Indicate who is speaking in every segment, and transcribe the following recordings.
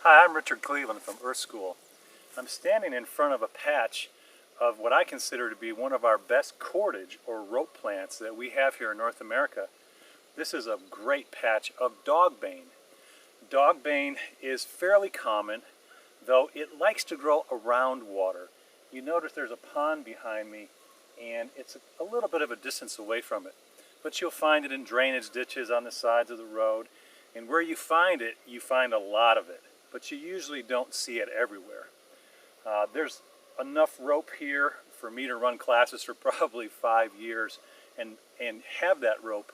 Speaker 1: Hi, I'm Richard Cleveland from Earth School. I'm standing in front of a patch of what I consider to be one of our best cordage or rope plants that we have here in North America. This is a great patch of dogbane. Dogbane is fairly common, though it likes to grow around water. You notice there's a pond behind me, and it's a little bit of a distance away from it. But you'll find it in drainage ditches on the sides of the road, and where you find it, you find a lot of it. But you usually don't see it everywhere. There's enough rope here for me to run classes for probably 5 years and have that rope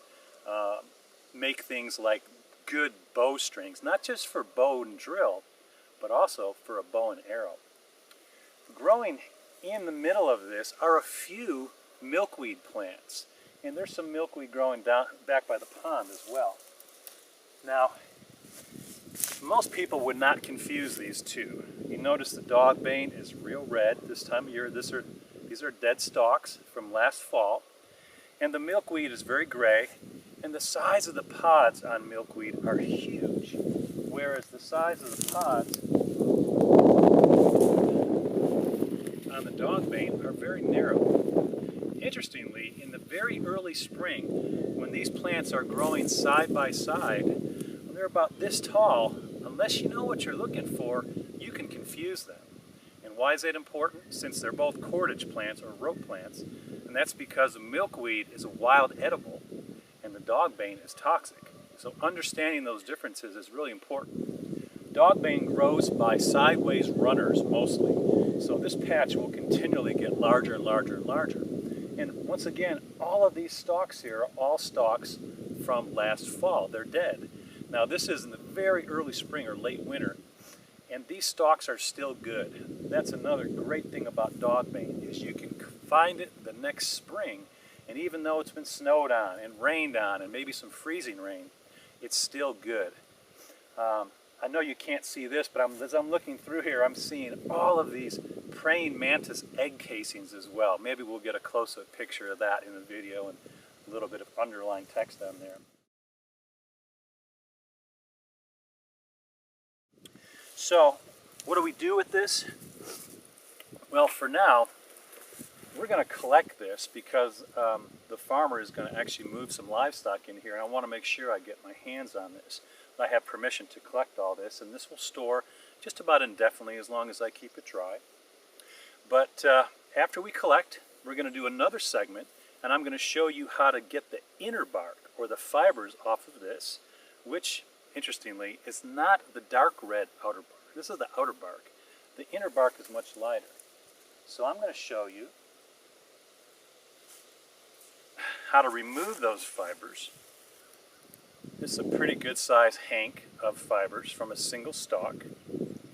Speaker 1: make things like good bow strings, not just for bow and drill, but also for a bow and arrow. Growing in the middle of this are a few milkweed plants, and there's some milkweed growing down back by the pond as well. Now, most people would not confuse these two. You notice the dogbane is real red this time of year. These are dead stalks from last fall. And the milkweed is very gray. And the size of the pods on milkweed are huge, whereas the size of the pods on the dogbane are very narrow. Interestingly, in the very early spring, when these plants are growing side by side, when they're about this tall, unless you know what you're looking for, you can confuse them. And why is that important? Since they're both cordage plants or rope plants, and that's because the milkweed is a wild edible and the dogbane is toxic. So understanding those differences is really important. Dogbane grows by sideways runners mostly, so this patch will continually get larger and larger and larger. And once again, all of these stalks here are all stalks from last fall. They're dead. Now this is in the very early spring or late winter, and these stalks are still good. That's another great thing about dogbane, is you can find it the next spring, and even though it's been snowed on and rained on and maybe some freezing rain, it's still good. I know you can't see this, but as I'm looking through here, I'm seeing all of these praying mantis egg casings as well. Maybe we'll get a close-up picture of that in the video and a little bit of underlying text on there. So, what do we do with this? Well, for now, we're going to collect this because the farmer is going to actually move some livestock in here, and I want to make sure I get my hands on this. I have permission to collect all this, and this will store just about indefinitely as long as I keep it dry. But after we collect, we're going to do another segment, and I'm going to show you how to get the inner bark or the fibers off of this, which, interestingly, is not the dark red outer bark. This is the outer bark. The inner bark is much lighter. So I'm going to show you how to remove those fibers. This is a pretty good sized hank of fibers from a single stalk.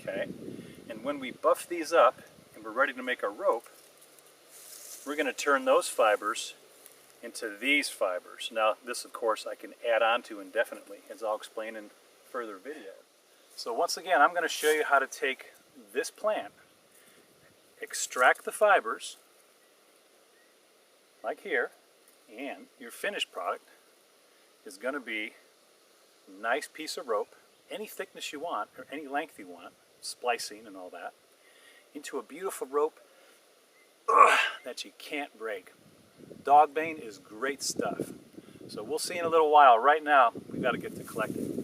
Speaker 1: Okay? And when we buff these up and we're ready to make a rope, we're going to turn those fibers into these fibers. Now this, of course, I can add on to indefinitely, as I'll explain in further video. So once again, I'm going to show you how to take this plant, extract the fibers, like here, and your finished product is going to be a nice piece of rope, any thickness you want, or any length you want, splicing and all that, into a beautiful rope that you can't break. Dogbane is great stuff. So we'll see in a little while. Right now, we've got to get to collecting.